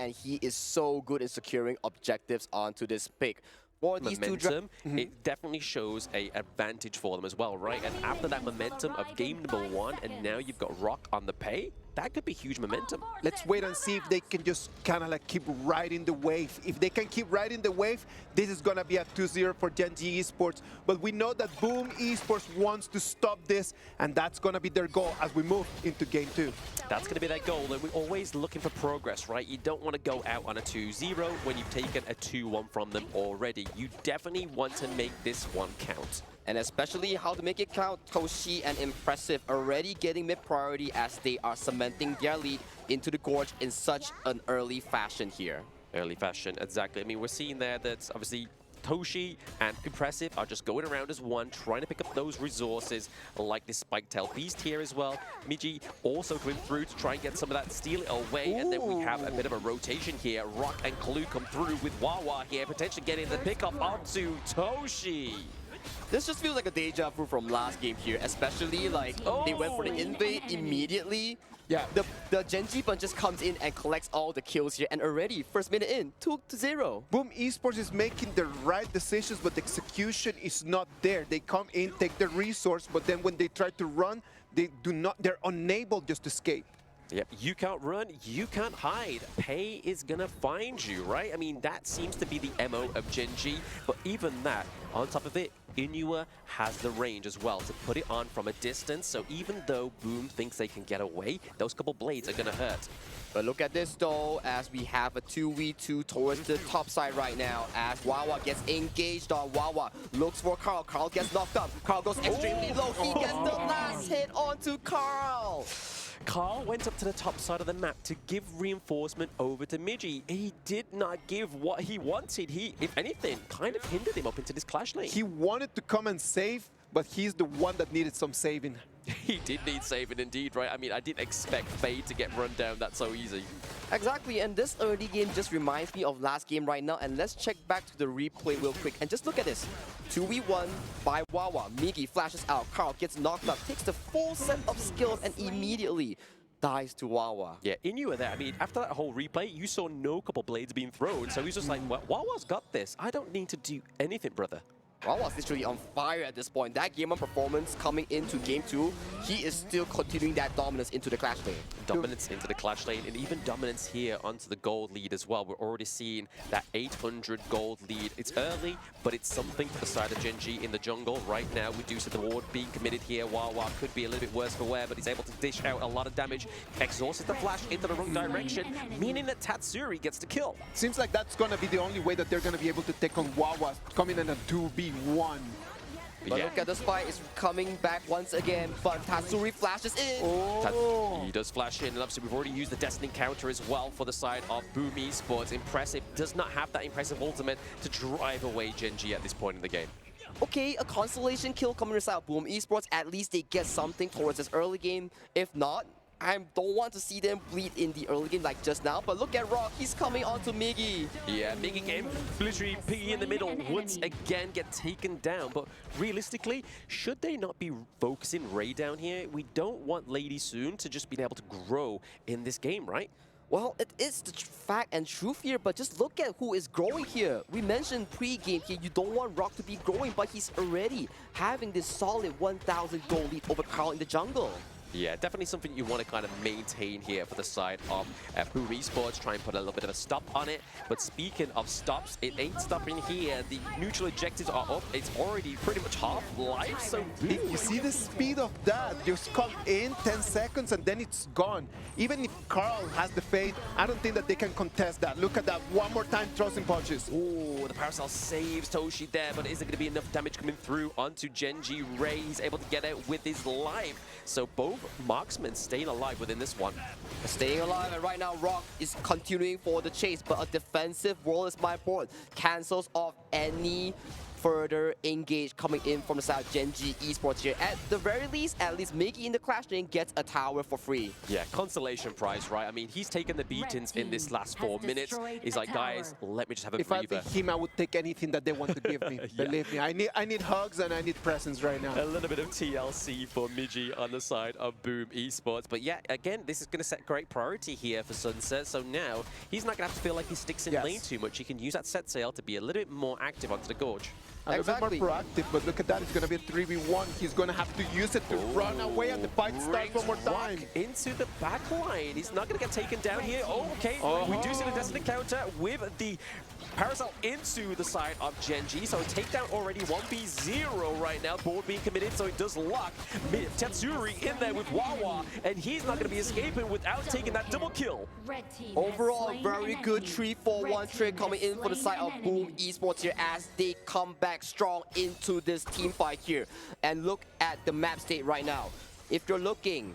and he is so good in securing objectives onto this pick. For these Momentum, it definitely shows a advantage for them as well, right? And after that momentum of game number 1, and now you've got Rock on the pay, that could be huge momentum. Let's wait and see if they can just kind of like keep riding the wave. If they can keep riding the wave, this is going to be a 2-0 for Gen.C Esports. But we know that Boom Esports wants to stop this, and that's going to be their goal as we move into Game 2. That's going to be their goal, and we're always looking for progress, right? You don't want to go out on a 2-0 when you've taken a 2-1 from them already. You definitely want to make this one count. And especially how to make it count, Toshi and Impressive already getting mid-priority as they are cementing their lead into the Gorge in such an early fashion here. Early fashion, exactly. I mean, we're seeing there that obviously Toshi and Impressive are just going around as one, trying to pick up those resources like this Spike-tailed Beast here as well. Migi also going through to try and get some of that, steal it away, and then we have a bit of a rotation here. Rock and Clue come through with Wawa here, potentially getting the pickup onto Toshi. This just feels like a deja vu from last game here, especially like they went for the invade immediately. Yeah. The Gen.C bunch just comes in and collects all the kills here, and already, first minute in, 2-0. Boom Esports is making the right decisions, but the execution is not there. They come in, take the resource, but then when they try to run, they're unable just to escape. Yep, you can't run, you can't hide. Pay is gonna find you, right? I mean, that seems to be the MO of Gen.C, but even that, on top of it, Inua has the range as well to put it on from a distance, so even though Boom thinks they can get away, those couple blades are gonna hurt. But look at this though, as we have a 2v2 towards the top side right now, as Wawa gets engaged on. Wawa looks for Carl. Carl gets knocked up. Carl goes extremely low. He gets the last hit onto Carl. Carl went up to the top side of the map to give reinforcement over to Migi. He did not give what he wanted. He, if anything, kind of hindered him up into this clash lane. He wanted to come and save, but he's the one that needed some saving. He did need saving indeed, right? I mean, I didn't expect Faye to get run down that so easy. Exactly, and this early game just reminds me of last game right now, and let's check back to the replay real quick, and just look at this. 2v1 by Wawa. Migi flashes out, Carl gets knocked up, takes the full set of skills, and immediately dies to Wawa. Yeah, Inua there, I mean, after that whole replay, you saw no couple blades being thrown, so he's just like, well, Wawa's got this. I don't need to do anything, brother. Wawa's literally on fire at this point. That game 1 performance coming into Game 2, he is still continuing that dominance into the clash lane. Dominance into the clash lane, and even dominance here onto the gold lead as well. We're already seeing that 800 gold lead. It's early, but it's something for the side of Gen.C in the jungle. Right now, we do see the ward being committed here. Wawa could be a little bit worse for wear, but he's able to dish out a lot of damage. Exhausts the flash into the wrong direction, meaning that Tatsuri gets the kill. Seems like that's going to be the only way that they're going to be able to take on Wawa, coming in a 2v1. But look at the spy, is coming back once again, but Tatsuri flashes in. He does flash in, and obviously we've already used the Destiny counter as well for the side of Boom Esports. Impressive does not have that impressive ultimate to drive away Gen.C at this point in the game. Okay, a constellation kill coming to side Boom Esports, at least they get something towards this early game. If not, I don't want to see them bleed in the early game like just now, but look at Rock, he's coming onto Migi. Yeah, Migi game, literally Piggy in the middle, once again get taken down, but realistically, should they not be focusing Ray down here? We don't want Lady Soon to just be able to grow in this game, right? Well, it is the fact and truth here, but just look at who is growing here. We mentioned pre-game here, you don't want Rock to be growing, but he's already having this solid 1,000 gold lead over Carl in the jungle. Yeah, definitely something you want to kind of maintain here for the side of Boom Esports, try and put a little bit of a stop on it. But speaking of stops, it ain't stopping here. The neutral objectives are up. It's already pretty much half life, so You see the speed of that? Just come in 10 seconds and then it's gone. Even if Carl has the fade, I don't think that they can contest that. Look at that, one more time, thrusting punches. Oh, the Parasol saves Toshi there, but is it going to be enough damage coming through onto Gen.C Ray? He's able to get out with his life. So both marksmen staying alive within this one. Staying alive, and right now Rock is continuing for the chase, but a defensive wall is my board. Cancels off any further engage coming in from the side of Gen.C Esports here. At the very least, Mickey in the Clash lane gets a tower for free. Yeah, consolation prize, right? I mean, he's taken the beatings in this last 4 minutes. He's like, guys, let me just have a breather. If I be him, I would take anything that they want to give me. Yeah. Believe me, I need hugs and I need presents right now. A little bit of TLC for Miji on the side of Boom Esports. But yeah, again, this is going to set great priority here for Sunset. So now he's not going to have to feel like he sticks in lane too much. He can use that set sail to be a little bit more active onto the Gorge. A little bit more proactive, but look at that. It's going to be a 3v1. He's going to have to use it to run away and the fight starts one more time. Into the back line. He's not going to get taken down here. Oh, okay. We do see the Destiny counter with the Parasol into the side of Gen.C. So takedown already 1v0 right now. Board being committed, so it does lock Tetsuri in there with Wawa, and he's not going to be escaping without taking that double kill. Overall, very good 3-4-1 trade coming in for the side of Boom Esports here as they come back strong into this team fight here. And look at the map state right now. If you're looking,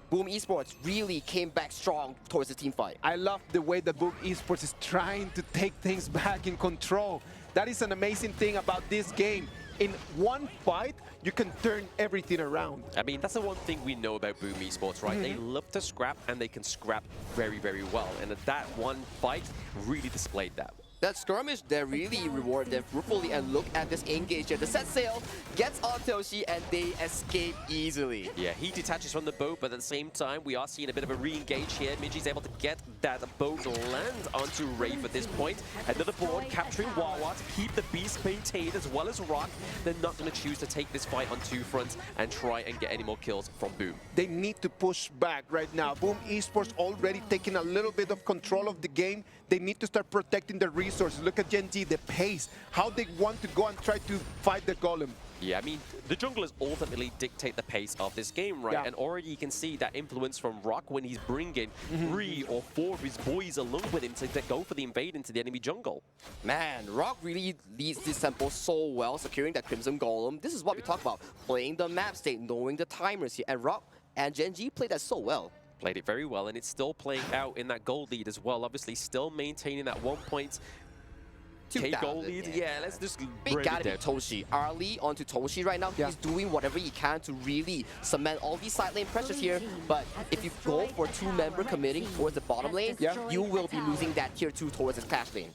Boom Esports really came back strong towards the team fight. I love the way that Boom Esports is trying to take things back in control. That is an amazing thing about this game. In one fight, you can turn everything around. I mean, that's the one thing we know about Boom Esports, right? They love to scrap, and they can scrap very, very well. And that one fight really displayed that. That skirmish there really rewarded them fruitfully, and look at this engage here. The set sail gets on Toshi and they escape easily. Yeah, he detaches from the boat, but at the same time, we are seeing a bit of a re-engage here. Miji's able to get that boat land onto Wraith at this point. Another board capturing Wawa to keep the beast maintained as well as Rock. They're not going to choose to take this fight on two fronts and try and get any more kills from Boom. They need to push back right now. Boom Esports already taking a little bit of control of the game. They need to start protecting the resources. Look at Gen.C, the pace, how they want to go and try to fight the golem. Yeah, I mean, the junglers ultimately dictate the pace of this game, right? Yeah. And already you can see that influence from Rock when he's bringing 3 or 4 of his boys along with him to go for the invade into the enemy jungle. Man, Rock really leads this tempo so well, securing that Crimson Golem. This is what we talk about, playing the map state, knowing the timers here. And Rock and Gen.C played that so well. Played it very well, and it's still playing out in that gold lead as well. Obviously, still maintaining that 1.2K gold lead. Yeah, let's just Big gotta be Toshi. Ali onto Toshi right now. He's doing whatever he can to really cement all these side lane pressures here. But if you go for 2-member committing towards the bottom lane, you will be losing that tier 2 towards his Clash lane.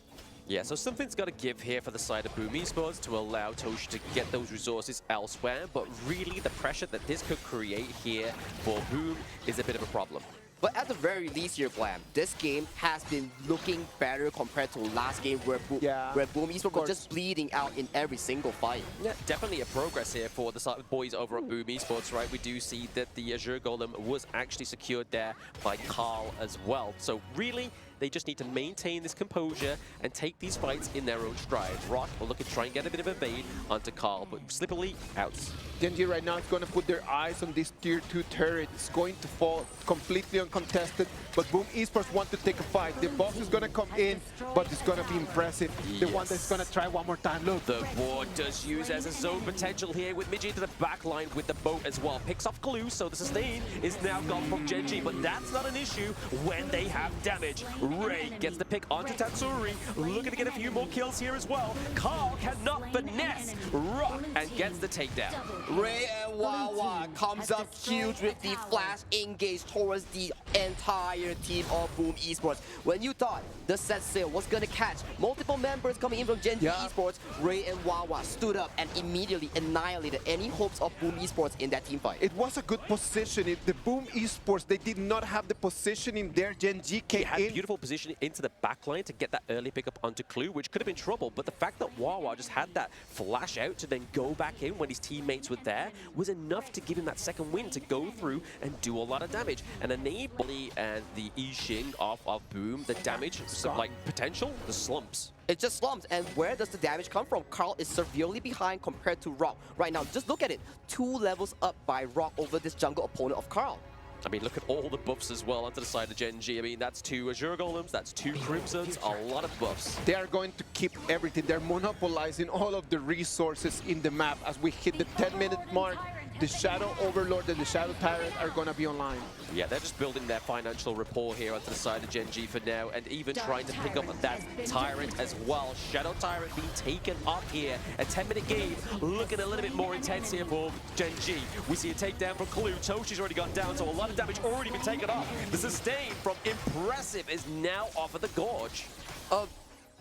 Yeah, so something's got to give here for the side of Boom Esports to allow Toshi to get those resources elsewhere. But really, the pressure that this could create here for Boom is a bit of a problem. But at the very least here, Blam, this game has been looking better compared to last game where Boom Esports was just bleeding out in every single fight. Yeah, definitely a progress here for the boys over at Boom Esports, right? We do see that the Azure Golem was actually secured there by Carl as well. So really, they just need to maintain this composure and take these fights in their own stride. Rock will look to try and get a bit of evade onto Carl, but slippily out. Gen.C right now is going to put their eyes on this tier 2 turret. It's going to fall completely uncontested, but Boom Esports want to take a fight. The boss is going to come in, but it's going to be impressive. The one that's going to try one more time. Look. The board does use as a zone potential here with Miji to the back line with the boat as well. Picks off Glue, so the sustain is now gone from Gen.C, but that's not an issue when they have damage. Ray gets the pick onto Tatsuri, looking to get a few more kills here as well. Carl cannot finesse Rock and gets the takedown. Ray and Wawa comes up huge with the flash engage towards the entire team of Boom Esports. When you thought the set sail was gonna catch multiple members coming in from Gen.C Esports, Ray and Wawa stood up and immediately annihilated any hopes of Boom Esports in that team fight. It was a good position. The Boom Esports, they did not have the position in there. Gen.C came had in. beautiful position into the backline to get that early pickup onto Clue, which could have been trouble. But the fact that Wawa just had that flash out to then go back in when his teammates were there was enough to give him that second win to go through and do a lot of damage. And enable and the Yixing off of Boom, the damage, like potential, the slumps. It just slumps, and where does the damage come from? Carl is severely behind compared to Rock. Right now, just look at it. 2 levels up by Rock over this jungle opponent of Carl. I mean, look at all the buffs as well onto the side of Gen.C. I mean, that's 2 Azure Golems, that's 2 Crimsons, a lot of buffs. They are going to keep everything. They're monopolizing all of the resources in the map as we hit the 10-minute mark. the Shadow Overlord and the Shadow Tyrant are going to be online. Yeah, they're just building their financial rapport here onto the side of Gen.G for now, and even trying to pick up that Tyrant as well. Shadow Tyrant being taken up here. A 10-minute game, looking a little bit more intense here for Gen.G. We see a takedown from Clue. Toshi's already gone down, so a lot of damage already been taken off. The sustain from Impressive is now off of the Gorge.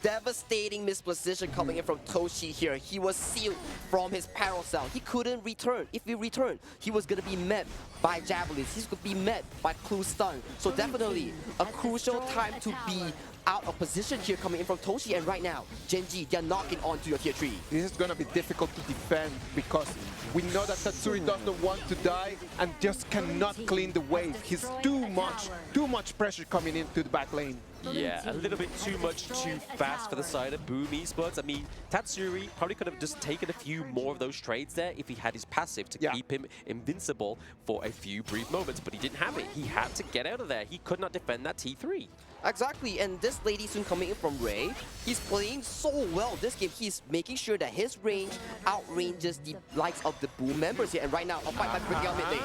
Devastating misposition coming in from Toshi here. He was sealed from his Paracel. He couldn't return. If he returned, he was going to be met by Javelins. He's going to be met by Clue Stun. So definitely a crucial time to be out of position here coming in from Toshi. And right now, Gen.G, they're knocking onto your tier 3. This is going to be difficult to defend because we know that Tatsuri doesn't want to die and just cannot clean the wave. He's too much pressure coming into the back lane. Yeah, a little bit too much too fast for the side of Boom Esports. I mean, Tatsuri probably could have just taken a few more of those trades there if he had his passive to keep him invincible for a few brief moments, but he didn't have it. He had to get out of there. He could not defend that T3. Exactly, and this lady soon coming in from Ray, he's playing so well this game. He's making sure that his range outranges the likes of the Boom members here. And right now, a fight like breaking out mid lane.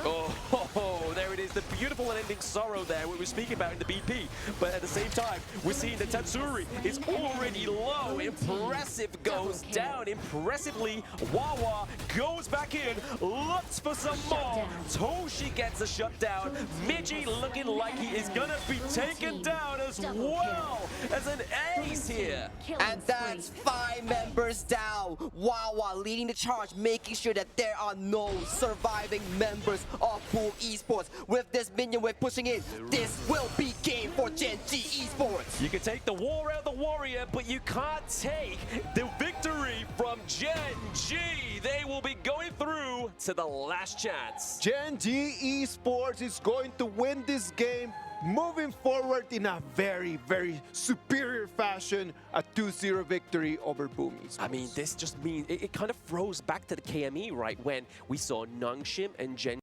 Oh, there it is, the beautiful and ending sorrow there we were speaking about in the BP. But at the same time, we're seeing that Tatsuri is already low. Impressive goes down. Impressively, Wawa goes back in, looks for some more. Toshi gets a shutdown. Miji looking like he is gonna be taken down as well as an ace here. And that's 5 members down. Wawa leading the charge, making sure that there are no surviving members of Boom Esports. With this minion wave pushing in, this will be game for Gen.G Esports. You can take the war out of the warrior, but you can't take the victory from Gen.G. They will be going through to the last chance. Gen.G Esports is going to win this game, moving forward in a very, very superior fashion, a 2-0 victory over Boom Esports. I mean, this just means it kind of throws back to the KME, right? When we saw Nongshim and Gen.